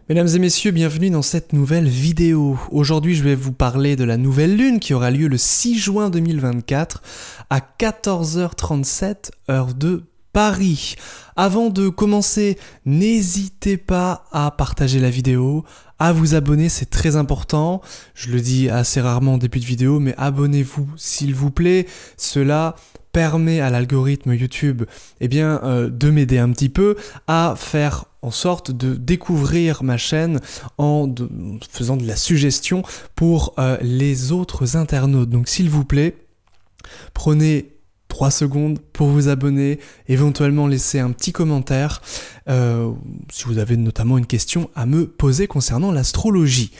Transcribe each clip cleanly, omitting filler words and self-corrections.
Mesdames et messieurs, bienvenue dans cette nouvelle vidéo. Aujourd'hui, je vais vous parler de la nouvelle lune qui aura lieu le 6 juin 2024 à 14h37 heure de Paris. Avant de commencer, n'hésitez pas à partager la vidéo, à vous abonner, c'est très important. Je le dis assez rarement en début de vidéo, mais abonnez-vous s'il vous plaît. Cela permet à l'algorithme YouTube de m'aider un petit peu à faire en sorte de découvrir ma chaîne en faisant de la suggestion pour les autres internautes. Donc s'il vous plaît, prenez 3 secondes pour vous abonner, éventuellement laisser un petit commentaire si vous avez notamment une question à me poser concernant l'astrologie.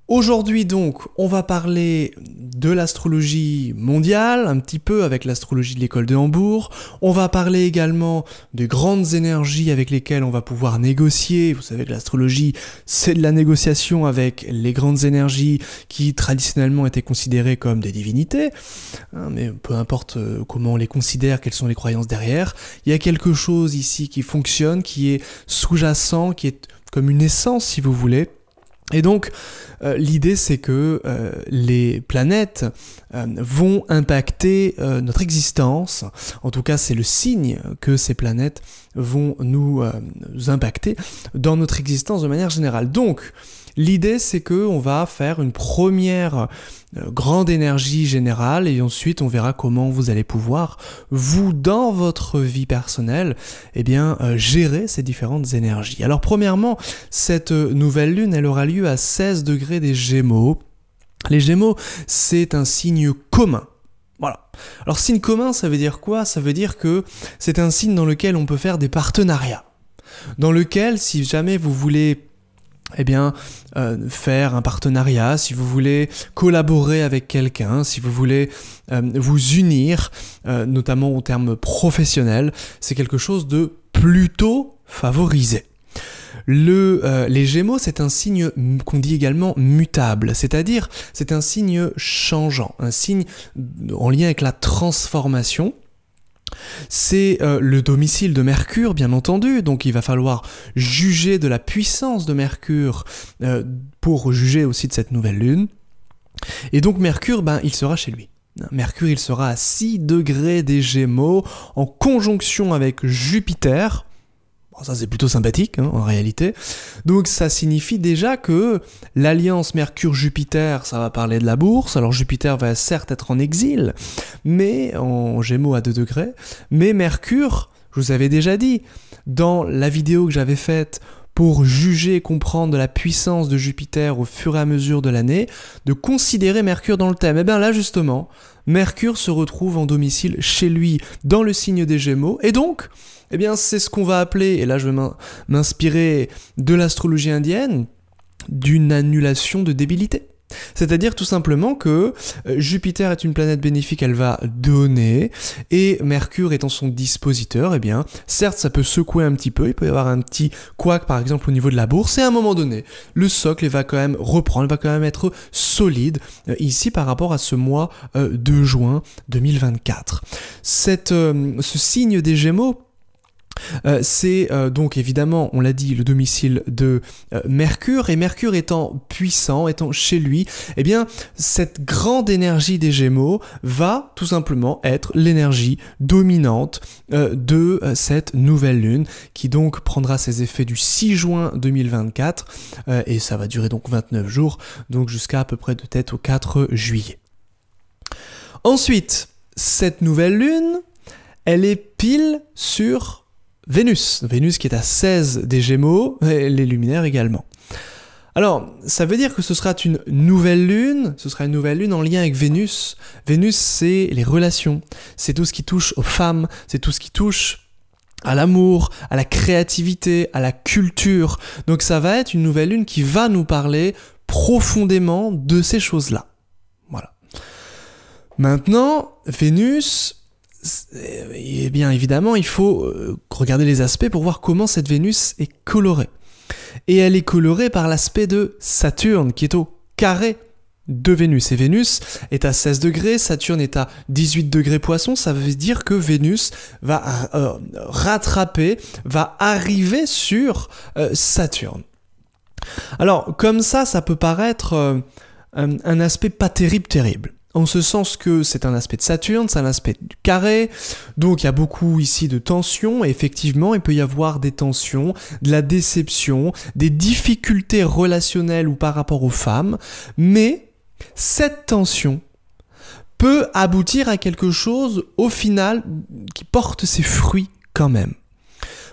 Aujourd'hui donc, on va parler de l'astrologie mondiale, un petit peu avec l'astrologie de l'école de Hambourg. On va parler également des grandes énergies avec lesquelles on va pouvoir négocier. Vous savez que l'astrologie, c'est de la négociation avec les grandes énergies qui traditionnellement étaient considérées comme des divinités. Mais peu importe comment on les considère, quelles sont les croyances derrière, il y a quelque chose ici qui fonctionne, qui est sous-jacent, qui est comme une essence si vous voulez. Et donc, l'idée c'est que les planètes vont impacter notre existence. En tout cas, c'est le signe que ces planètes vont nous impacter dans notre existence de manière générale. Donc, l'idée c'est qu'on va faire une première grande énergie générale et ensuite on verra comment vous allez pouvoir, vous, dans votre vie personnelle, gérer ces différentes énergies. Alors premièrement, cette nouvelle lune, elle aura lieu à 16 degrés des Gémeaux. Les Gémeaux, c'est un signe commun. Voilà. Alors signe commun, ça veut dire quoi? Ça veut dire que c'est un signe dans lequel on peut faire des partenariats. Dans lequel, si jamais vous voulez faire un partenariat, si vous voulez collaborer avec quelqu'un, si vous voulez vous unir, notamment au terme professionnel, c'est quelque chose de plutôt favorisé. Les Gémeaux, c'est un signe qu'on dit également mutable, c'est-à-dire c'est un signe changeant, un signe en lien avec la transformation. C'est le domicile de Mercure, bien entendu, donc il va falloir juger de la puissance de Mercure pour juger aussi de cette nouvelle lune. Et donc Mercure, il sera chez lui. Mercure, il sera à 6 degrés des Gémeaux, en conjonction avec Jupiter. Bon, ça c'est plutôt sympathique en réalité. Donc ça signifie déjà que l'alliance Mercure-Jupiter, ça va parler de la bourse. Alors Jupiter va certes être en exil, mais en Gémeaux à 2 degrés. Mais Mercure, je vous avais déjà dit, dans la vidéo que j'avais faite pour juger et comprendre de la puissance de Jupiter au fur et à mesure de l'année, de considérer Mercure dans le thème. Et bien là justement, Mercure se retrouve en domicile chez lui dans le signe des Gémeaux, et donc c'est ce qu'on va appeler, et là je vais m'inspirer de l'astrologie indienne, d'une annulation de débilité. C'est-à-dire tout simplement que Jupiter est une planète bénéfique, elle va donner, et Mercure étant son dispositeur, certes ça peut secouer un petit peu, il peut y avoir un petit couac par exemple au niveau de la bourse, et à un moment donné, le socle va quand même reprendre, va quand même être solide, ici par rapport à ce mois de juin 2024. Ce signe des Gémeaux, c'est donc évidemment, on l'a dit, le domicile de Mercure, et Mercure étant puissant, étant chez lui, cette grande énergie des Gémeaux va tout simplement être l'énergie dominante de cette nouvelle lune, qui donc prendra ses effets du 6 juin 2024, et ça va durer donc 29 jours, donc jusqu'à peu près de tête au 4 juillet. Ensuite, cette nouvelle lune, elle est pile sur Vénus qui est à 16 des Gémeaux, et les luminaires également. Alors, ça veut dire que ce sera une nouvelle lune, en lien avec Vénus. Vénus, c'est les relations, c'est tout ce qui touche aux femmes, c'est tout ce qui touche à l'amour, à la créativité, à la culture. Donc ça va être une nouvelle lune qui va nous parler profondément de ces choses-là. Voilà. Maintenant, Vénus, évidemment, il faut regarder les aspects pour voir comment cette Vénus est colorée. Et elle est colorée par l'aspect de Saturne, qui est au carré de Vénus. Et Vénus est à 16 degrés, Saturne est à 18 degrés Poisson, ça veut dire que Vénus va rattraper, va arriver sur Saturne. Alors, comme ça peut paraître un aspect pas terrible. En ce sens que c'est un aspect de Saturne, c'est un aspect du carré, donc il y a beaucoup ici de tensions, et effectivement il peut y avoir des tensions, de la déception, des difficultés relationnelles ou par rapport aux femmes, mais cette tension peut aboutir à quelque chose au final qui porte ses fruits quand même.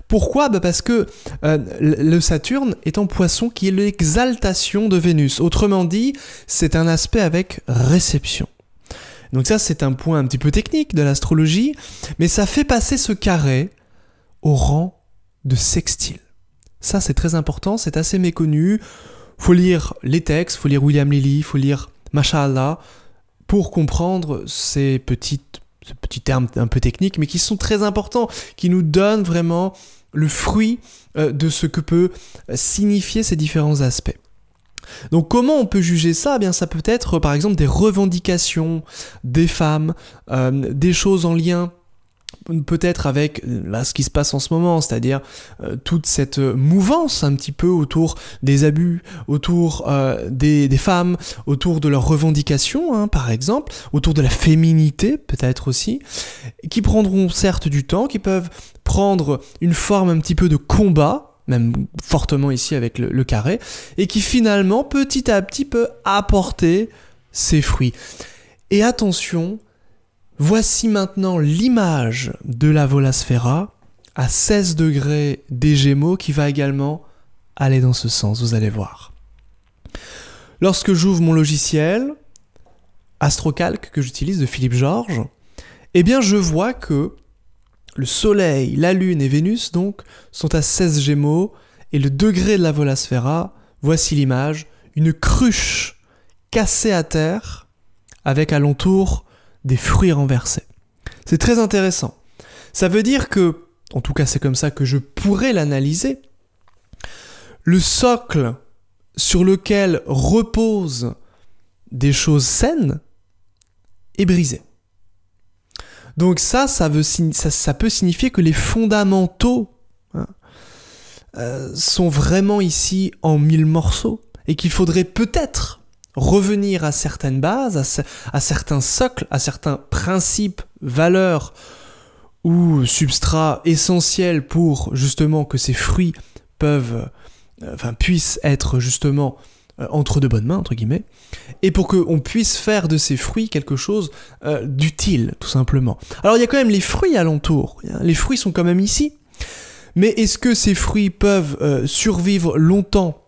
Pourquoi ? Parce que le Saturne est en Poisson qui est l'exaltation de Vénus. Autrement dit, c'est un aspect avec réception. Donc ça, c'est un point un petit peu technique de l'astrologie, mais ça fait passer ce carré au rang de sextile. Ça, c'est très important, c'est assez méconnu. Faut lire les textes, faut lire William Lilly, faut lire Masha'Allah pour comprendre ces petits termes un peu techniques, mais qui sont très importants, qui nous donnent vraiment le fruit de ce que peut signifier ces différents aspects. Donc comment on peut juger ça ? Eh bien, ça peut être par exemple des revendications des femmes, des choses en lien peut-être avec là, ce qui se passe en ce moment, c'est-à-dire toute cette mouvance un petit peu autour des abus, autour des femmes, autour de leurs revendications, hein, par exemple, autour de la féminité peut-être aussi, qui prendront certes du temps, qui peuvent prendre une forme un petit peu de combat, même fortement ici avec le carré, et qui finalement petit à petit peut apporter ses fruits. Et attention, voici maintenant l'image de la Volasphera à 16 degrés des Gémeaux qui va également aller dans ce sens, vous allez voir. Lorsque j'ouvre mon logiciel AstroCalc que j'utilise de Philippe Georges, eh bien je vois que le Soleil, la Lune et Vénus donc sont à 16 Gémeaux et le degré de la Volasphera, voici l'image, une cruche cassée à terre avec alentour des fruits renversés. C'est très intéressant. Ça veut dire que, en tout cas c'est comme ça que je pourrais l'analyser, le socle sur lequel reposent des choses saines est brisé. Donc ça peut signifier que les fondamentaux sont vraiment ici en 1000 morceaux et qu'il faudrait peut-être revenir à certaines bases, à certains socles, à certains principes, valeurs ou substrats essentiels pour justement que ces fruits puissent être justement entre de bonnes mains, entre guillemets, et pour qu'on puisse faire de ces fruits quelque chose d'utile, tout simplement. Alors il y a quand même les fruits alentour, les fruits sont quand même ici, mais est-ce que ces fruits peuvent survivre longtemps ?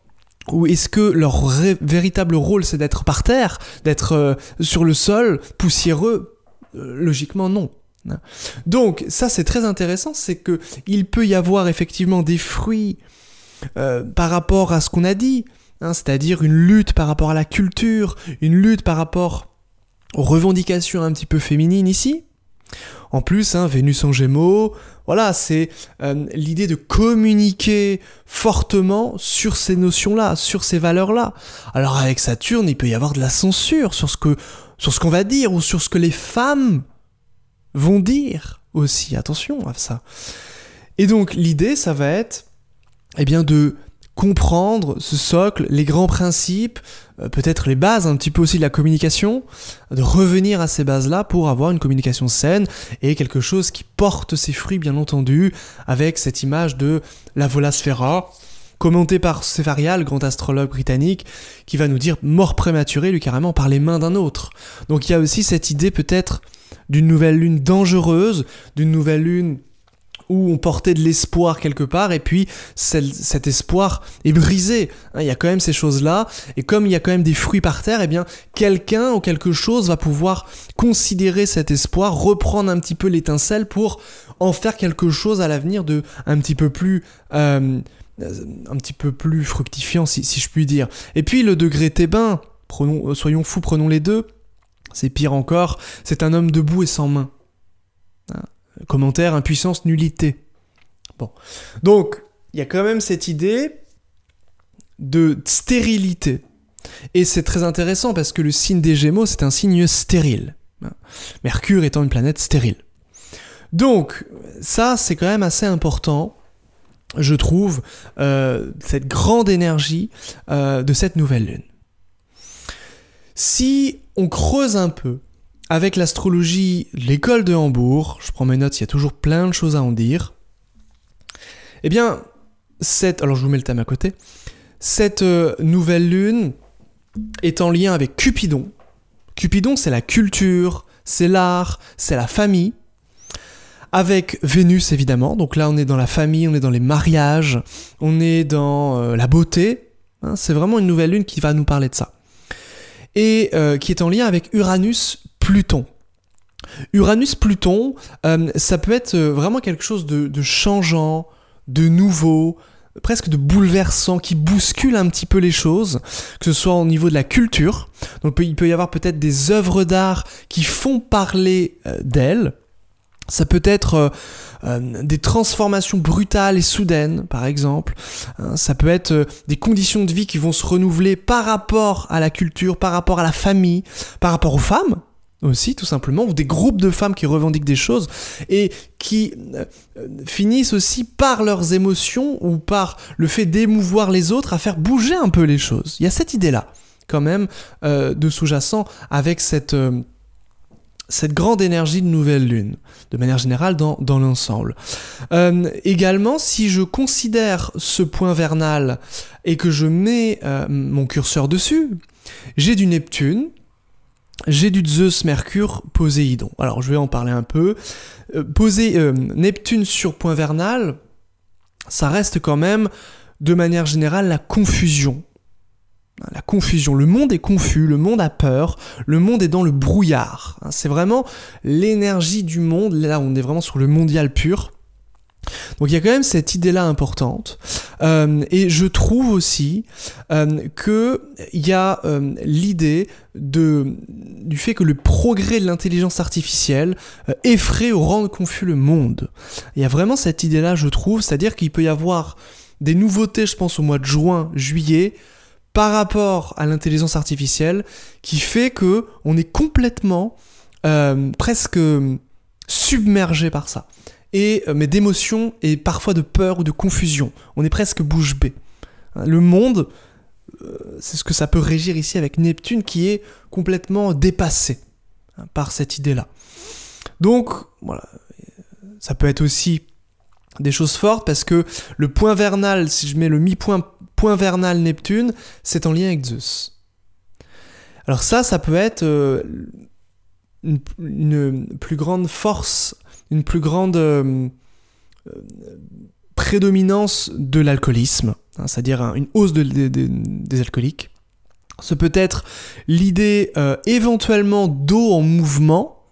Ou est-ce que leur véritable rôle c'est d'être par terre, d'être sur le sol, poussiéreux ? Logiquement non. Donc ça c'est très intéressant, c'est que il peut y avoir effectivement des fruits par rapport à ce qu'on a dit, c'est-à-dire une lutte par rapport à la culture, une lutte par rapport aux revendications un petit peu féminines ici. En plus, Vénus en Gémeaux, voilà, c'est l'idée de communiquer fortement sur ces notions-là, sur ces valeurs-là. Alors avec Saturne, il peut y avoir de la censure sur ce qu'on va dire ou sur ce que les femmes vont dire aussi. Attention à ça. Et donc l'idée, ça va être de comprendre ce socle, les grands principes, peut-être les bases un petit peu aussi de la communication, de revenir à ces bases-là pour avoir une communication saine et quelque chose qui porte ses fruits, bien entendu, avec cette image de la Volasphera, commentée par Sépharial, grand astrologue britannique, qui va nous dire mort prématurée, lui carrément par les mains d'un autre. Donc il y a aussi cette idée peut-être d'une nouvelle lune dangereuse, d'une nouvelle lune où on portait de l'espoir quelque part, et puis cet espoir est brisé. Il y a quand même ces choses-là, et comme il y a quand même des fruits par terre, quelqu'un ou quelque chose va pouvoir considérer cet espoir, reprendre un petit peu l'étincelle pour en faire quelque chose à l'avenir de un petit peu plus fructifiant, si je puis dire. Et puis le degré thébain, soyons fous, prenons les deux, c'est pire encore, c'est un homme debout et sans main. Commentaire, impuissance, nullité. Bon. Donc, il y a quand même cette idée de stérilité. Et c'est très intéressant parce que le signe des Gémeaux, c'est un signe stérile. Mercure étant une planète stérile. Donc, ça, c'est quand même assez important je trouve, cette grande énergie de cette nouvelle lune. Si on creuse un peu avec l'astrologie de l'école de Hambourg, je prends mes notes, il y a toujours plein de choses à en dire, eh bien, alors je vous mets le thème à côté, cette nouvelle lune est en lien avec Cupidon. Cupidon, c'est la culture, c'est l'art, c'est la famille. Avec Vénus, évidemment. Donc là, on est dans la famille, on est dans les mariages, on est dans la beauté. Hein, c'est vraiment une nouvelle lune qui va nous parler de ça. Et qui est en lien avec Uranus-Pluton. Uranus-Pluton, ça peut être vraiment quelque chose de changeant, de nouveau, presque de bouleversant, qui bouscule un petit peu les choses, que ce soit au niveau de la culture. Donc il peut y avoir peut-être des œuvres d'art qui font parler d'elles. Ça peut être des transformations brutales et soudaines, par exemple. Ça peut être des conditions de vie qui vont se renouveler par rapport à la culture, par rapport à la famille, par rapport aux femmes aussi, tout simplement, ou des groupes de femmes qui revendiquent des choses et qui finissent aussi par leurs émotions ou par le fait d'émouvoir les autres à faire bouger un peu les choses. Il y a cette idée-là, quand même, de sous-jacent avec cette grande énergie de nouvelle lune, de manière générale dans l'ensemble. Également, si je considère ce point vernal et que je mets mon curseur dessus, j'ai du Neptune, j'ai du Zeus, Mercure, Poséidon. Alors je vais en parler un peu. Neptune sur point vernal, ça reste quand même, de manière générale, la confusion. La confusion, le monde est confus, le monde a peur, le monde est dans le brouillard. C'est vraiment l'énergie du monde, là on est vraiment sur le mondial pur. Donc il y a quand même cette idée-là importante. Et je trouve aussi qu'il y a l'idée du fait que le progrès de l'intelligence artificielle effraie ou rend confus le monde. Il y a vraiment cette idée-là, je trouve, c'est-à-dire qu'il peut y avoir des nouveautés, je pense au mois de juin, juillet, par rapport à l'intelligence artificielle, qui fait que on est complètement presque submergé par ça. Mais d'émotions et parfois de peur ou de confusion. On est presque bouche bée. Le monde, c'est ce que ça peut régir ici avec Neptune, qui est complètement dépassé par cette idée-là. Donc, voilà, ça peut être aussi des choses fortes, parce que le point vernal, si je mets le point vernal Neptune, c'est en lien avec Zeus. Alors ça peut être une plus grande force, une plus grande prédominance de l'alcoolisme, hein, c'est-à-dire une hausse des alcooliques. Ce peut être l'idée éventuellement d'eau en mouvement.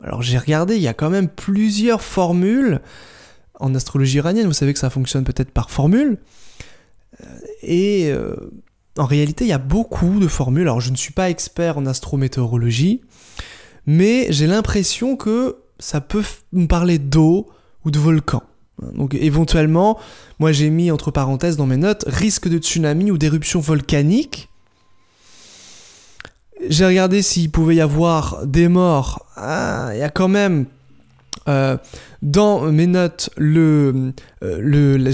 Alors j'ai regardé, il y a quand même plusieurs formules en astrologie iranienne, vous savez que ça fonctionne peut-être par formule. Et en réalité, il y a beaucoup de formules. Alors, je ne suis pas expert en astrométéorologie, mais j'ai l'impression que ça peut nous parler d'eau ou de volcan. Donc, éventuellement, moi j'ai mis entre parenthèses dans mes notes risque de tsunami ou d'éruption volcanique. J'ai regardé s'il pouvait y avoir des morts. Il y a quand même dans mes notes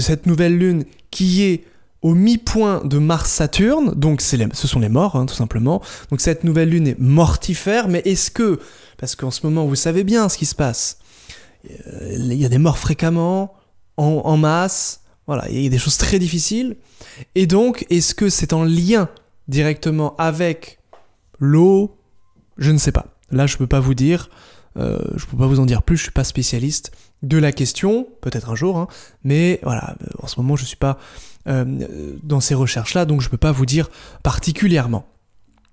cette nouvelle lune qui est au mi-point de Mars-Saturne, donc ce sont les morts, hein, tout simplement. Donc cette nouvelle lune est mortifère, mais est-ce que, parce qu'en ce moment, vous savez bien ce qui se passe, il y a des morts fréquemment, en masse, voilà, il y a des choses très difficiles, et donc, est-ce que c'est en lien directement avec l'eau? Je ne sais pas. Là, je peux pas vous dire, je peux pas vous en dire plus, je suis pas spécialiste de la question, peut-être un jour, hein, mais voilà, en ce moment, je suis pas dans ces recherches-là, donc je peux pas vous dire particulièrement.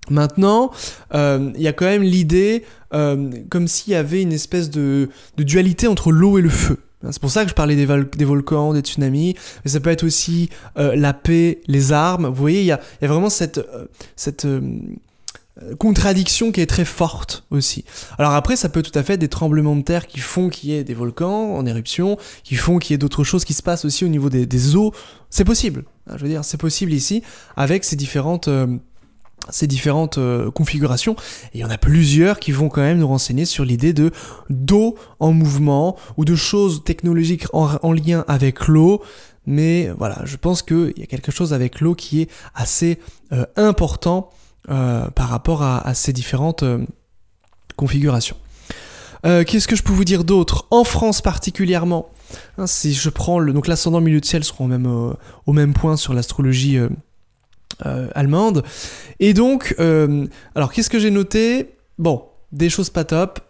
Maintenant, il y a quand même l'idée comme s'il y avait une espèce de dualité entre l'eau et le feu. C'est pour ça que je parlais des volcans, des tsunamis, mais ça peut être aussi la paix, les armes. Vous voyez, il y a vraiment cette contradiction qui est très forte aussi. Alors après, ça peut tout à fait être des tremblements de terre qui font qu'il y ait des volcans en éruption, qui font qu'il y ait d'autres choses qui se passent aussi au niveau des eaux. C'est possible, je veux dire, c'est possible ici, avec ces différentes ces différentes configurations. Et il y en a plusieurs qui vont quand même nous renseigner sur l'idée de d'eau en mouvement ou de choses technologiques en lien avec l'eau. Mais voilà, je pense qu'il y a quelque chose avec l'eau qui est assez important par rapport à ces différentes configurations. Qu'est-ce que je peux vous dire d'autre? En France particulièrement, hein, si je prends donc l'ascendant milieu de ciel seront au même point sur l'astrologie allemande. Et donc, alors qu'est-ce que j'ai noté? Bon, des choses pas top,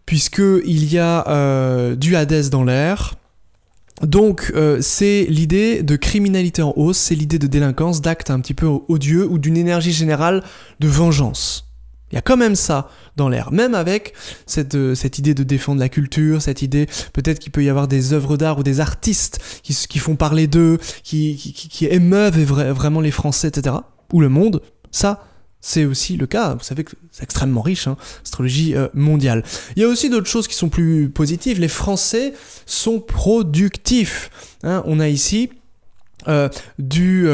puisque il y a du Hadès dans l'air. Donc, c'est l'idée de criminalité en hausse, c'est l'idée de délinquance, d'actes un petit peu odieux ou d'une énergie générale de vengeance. Il y a quand même ça dans l'air, même avec cette idée de défendre la culture, cette idée peut-être qu'il peut y avoir des œuvres d'art ou des artistes qui font parler d'eux, qui émeuvent vraiment les Français, etc. Ou le monde. Ça, c'est aussi le cas. Vous savez que c'est extrêmement riche, hein, astrologie mondiale. Il y a aussi d'autres choses qui sont plus positives. Les Français sont productifs. Hein, on a ici du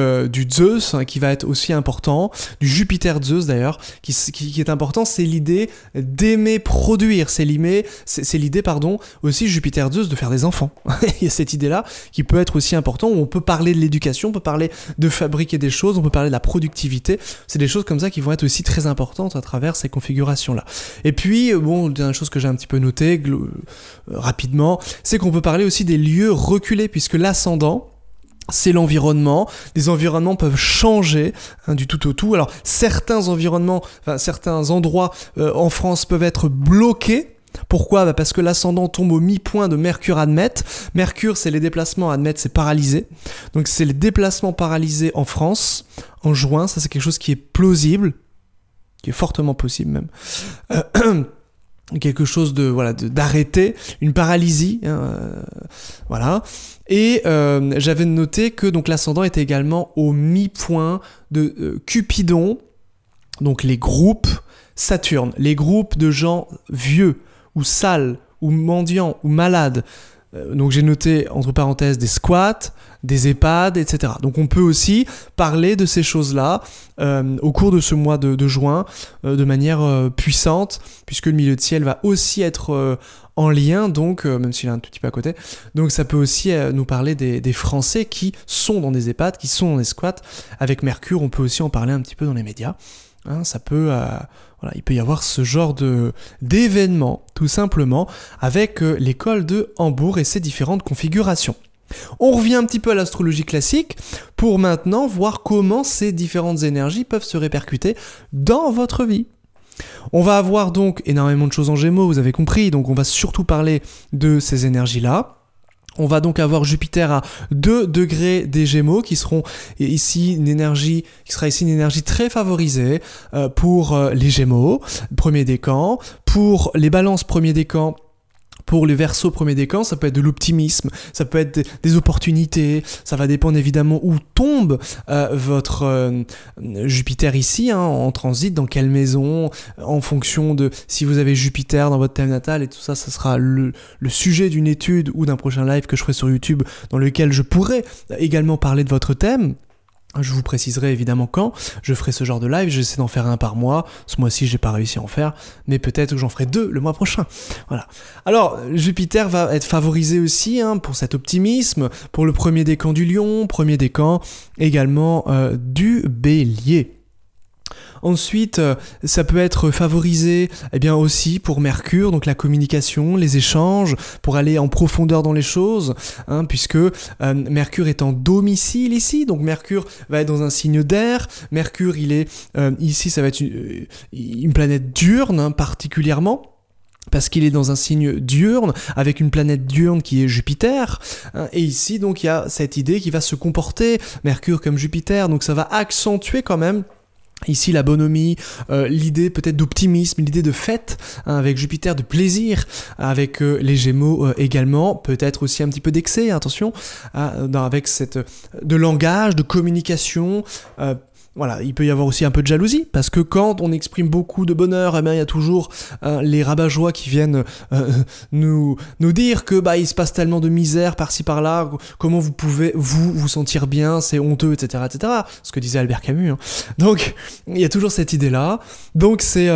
Zeus hein, qui va être aussi important, du Jupiter Zeus d'ailleurs qui est important, c'est l'idée d'aimer produire, c'est l'idée aussi Jupiter Zeus de faire des enfants. Il y a cette idée là qui peut être aussi important, où on peut parler de l'éducation, on peut parler de fabriquer des choses, on peut parler de la productivité, c'est des choses comme ça qui vont être aussi très importantes à travers ces configurations là. Et puis bon, une chose que j'ai un petit peu notée rapidement, c'est qu'on peut parler aussi des lieux reculés, puisque l'ascendant c'est l'environnement. Les environnements peuvent changer hein, du tout au tout. Alors certains environnements, certains endroits en France peuvent être bloqués. Pourquoi ? Parce que l'ascendant tombe au mi-point de Mercure Admète. Mercure, c'est les déplacements, Admète, c'est paralysé. Donc c'est les déplacements paralysés en France, en juin. Ça, c'est quelque chose qui est plausible, qui est fortement possible même. Quelque chose d'arrêté, une paralysie, hein, voilà. Et j'avais noté que donc l'ascendant était également au mi-point de Cupidon, donc les groupes Saturne, les groupes de gens vieux ou sales ou mendiants ou malades. Donc j'ai noté entre parenthèses des squats, des EHPAD, etc. Donc on peut aussi parler de ces choses-là au cours de ce mois de juin de manière puissante, puisque le milieu de ciel va aussi être en lien, donc même s'il est un tout petit peu à côté. Donc ça peut aussi nous parler des Français qui sont dans des EHPAD, qui sont dans des squats. Avec Mercure, on peut aussi en parler un petit peu dans les médias. Hein, ça peut, il peut y avoir ce genre d'événement, tout simplement, avec l'école de Hambourg et ses différentes configurations. On revient un petit peu à l'astrologie classique pour maintenant voir comment ces différentes énergies peuvent se répercuter dans votre vie. On va avoir donc énormément de choses en Gémeaux, vous avez compris, donc on va surtout parler de ces énergies-là. On va donc avoir Jupiter à 2 degrés des Gémeaux qui seront ici une énergie très favorisée pour les Gémeaux, premier décan, pour les Balances premier décan. Pour les Verseaux premier décan, ça peut être de l'optimisme, ça peut être des opportunités, ça va dépendre évidemment où tombe votre Jupiter ici, hein, en transit, dans quelle maison, en fonction de si vous avez Jupiter dans votre thème natal et tout ça, ça sera le sujet d'une étude ou d'un prochain live que je ferai sur YouTube dans lequel je pourrai également parler de votre thème. Je vous préciserai évidemment quand je ferai ce genre de live, j'essaie d'en faire un par mois, ce mois-ci j'ai pas réussi à en faire, mais peut-être que j'en ferai 2 le mois prochain. Voilà. Alors, Jupiter va être favorisé aussi hein, pour cet optimisme, pour le premier décan du Lion, premier décan également du Bélier. Ensuite, ça peut être favorisé aussi pour Mercure, donc la communication, les échanges, pour aller en profondeur dans les choses, hein, puisque Mercure est en domicile ici, donc Mercure va être dans un signe d'air, Mercure il est ici, ça va être une planète diurne hein, particulièrement, parce qu'il est dans un signe diurne, avec une planète diurne qui est Jupiter, hein, et ici donc il y a cette idée qui va se comporter, Mercure comme Jupiter, donc ça va accentuer quand même ici la bonhomie, l'idée peut-être d'optimisme, l'idée de fête, hein, avec Jupiter, de plaisir, avec les Gémeaux également, peut-être aussi un petit peu d'excès, attention, avec de langage, de communication, voilà, il peut y avoir aussi un peu de jalousie, parce que quand on exprime beaucoup de bonheur, eh bien, il y a toujours les rabat-joie qui viennent nous dire que il se passe tellement de misère par-ci par-là, comment vous pouvez vous sentir bien, c'est honteux, etc., etc. Ce que disait Albert Camus. Hein. Donc, il y a toujours cette idée-là. Donc, c'est...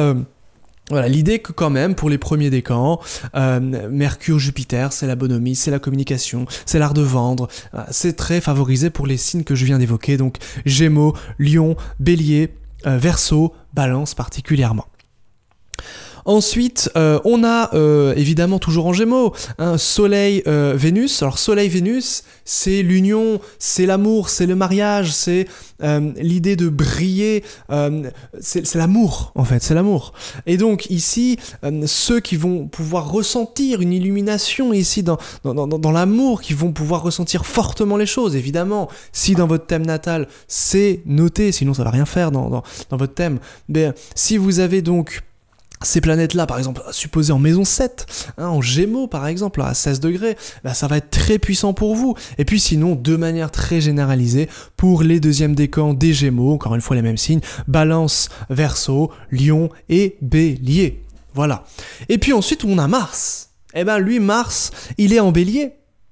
Voilà, l'idée que quand même, pour les premiers décans, Mercure, Jupiter, c'est la bonhomie, c'est la communication, c'est l'art de vendre, c'est très favorisé pour les signes que je viens d'évoquer, donc Gémeaux, Lion, Bélier, Verseau, Balance particulièrement. Ensuite, on a évidemment toujours en Gémeaux, Soleil-Vénus. Alors Soleil-Vénus, c'est l'union, c'est l'amour, c'est le mariage, c'est l'idée de briller, c'est l'amour en fait, c'est l'amour. Et donc ici, ceux qui vont pouvoir ressentir une illumination ici dans l'amour, qui vont pouvoir ressentir fortement les choses, évidemment, si dans votre thème natal c'est noté, sinon ça va rien faire dans votre thème, mais si vous avez donc ces planètes-là, par exemple, supposées en maison 7, en Gémeaux par exemple, à 16 degrés, ça va être très puissant pour vous. Et puis sinon, de manière très généralisée, pour les deuxièmes décans des Gémeaux, encore une fois les mêmes signes, Balance, Verseau, Lion et Bélier. Voilà. Et puis ensuite, on a Mars. Lui, Mars, il est en Bélier.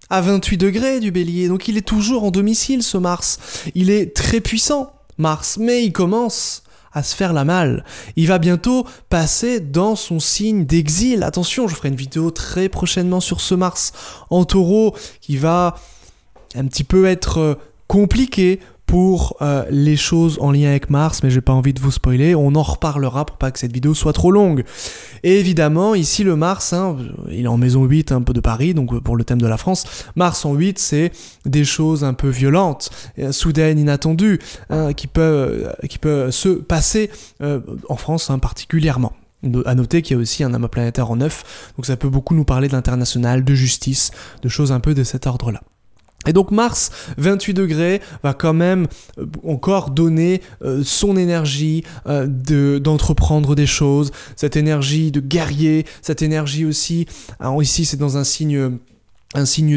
À 28 degrés du Bélier, donc il est toujours en domicile ce Mars. Il est très puissant, Mars, mais il commence à se faire la malle. Il va bientôt passer dans son signe d'exil. Attention, je ferai une vidéo très prochainement sur ce Mars en Taureau qui va un petit peu être compliqué pour les choses en lien avec Mars, mais j'ai pas envie de vous spoiler, on en reparlera pour pas que cette vidéo soit trop longue. Et évidemment, ici le Mars, il est en maison 8 un peu de Paris, donc pour le thème de la France, Mars en 8, c'est des choses un peu violentes, soudaines, inattendues, qui peuvent se passer en France particulièrement. À noter qu'il y a aussi un amas planétaire en 9, donc ça peut beaucoup nous parler de l'international, de justice, de choses un peu de cet ordre-là. Et donc Mars, 28 degrés, va quand même encore donner son énergie d'entreprendre des choses, cette énergie de guerrier, cette énergie aussi, alors ici c'est dans un signe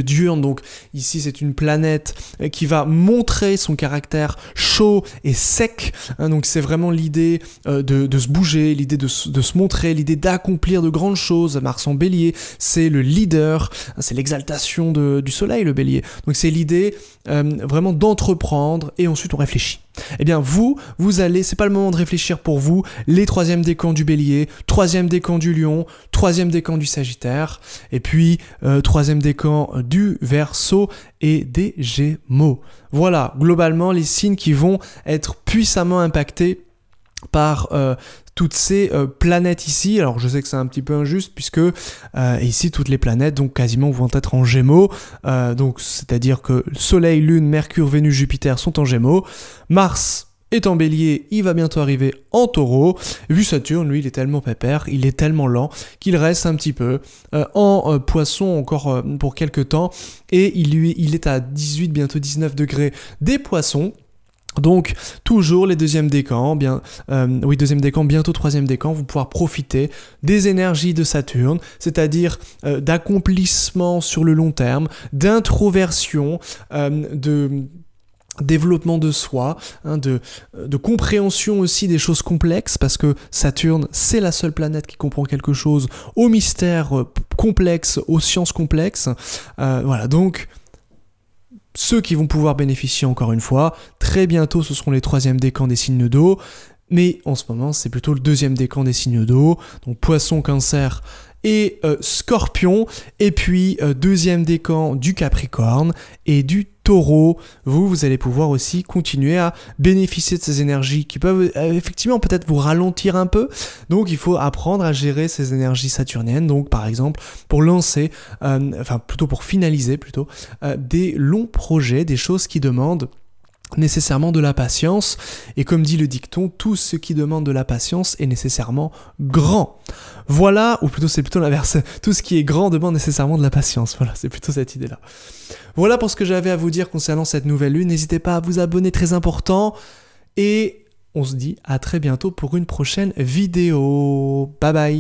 diurne, donc ici c'est une planète qui va montrer son caractère chaud et sec, donc c'est vraiment l'idée de se bouger, l'idée de se montrer, l'idée d'accomplir de grandes choses. Mars en Bélier, c'est le leader, c'est l'exaltation du soleil le Bélier, donc c'est l'idée vraiment d'entreprendre et ensuite on réfléchit. Eh bien vous allez, c'est pas le moment de réfléchir pour vous, les troisièmes décans du Bélier, troisième décan du Lion, troisième décan du Sagittaire, et puis troisième décan du Verseau et des Gémeaux. Voilà, globalement les signes qui vont être puissamment impactés par toutes ces planètes ici. Alors je sais que c'est un petit peu injuste puisque ici toutes les planètes donc quasiment vont être en Gémeaux, donc c'est-à-dire que Soleil, Lune, Mercure, Vénus, Jupiter sont en Gémeaux, Mars est en Bélier, il va bientôt arriver en Taureau, et puis Saturne, lui, il est tellement pépère, il est tellement lent qu'il reste un petit peu en Poisson encore pour quelques temps, et il est à 18, bientôt 19 degrés des Poissons. Donc toujours les deuxièmes décans, deuxième décan, bientôt troisième décan, vous pouvoir profiter des énergies de Saturne, c'est-à-dire d'accomplissement sur le long terme, d'introversion, de développement de soi, de compréhension aussi des choses complexes, parce que Saturne, c'est la seule planète qui comprend quelque chose aux mystères complexes, aux sciences complexes. Voilà, donc ceux qui vont pouvoir bénéficier encore une fois, très bientôt ce seront les troisièmes décans des signes d'eau, mais en ce moment c'est plutôt le deuxième décan des signes d'eau, donc Poisson, Cancer et Scorpion, et puis deuxième décan du Capricorne et du Taureau. Vous allez pouvoir aussi continuer à bénéficier de ces énergies qui peuvent effectivement peut-être vous ralentir un peu, donc il faut apprendre à gérer ces énergies saturniennes, donc par exemple pour lancer, pour finaliser des longs projets, des choses qui demandent nécessairement de la patience, et comme dit le dicton, tout ce qui demande de la patience est nécessairement grand. Voilà, ou plutôt c'est plutôt l'inverse, tout ce qui est grand demande nécessairement de la patience, voilà, c'est plutôt cette idée-là. Voilà pour ce que j'avais à vous dire concernant cette nouvelle lune, n'hésitez pas à vous abonner, très important, et on se dit à très bientôt pour une prochaine vidéo. Bye bye.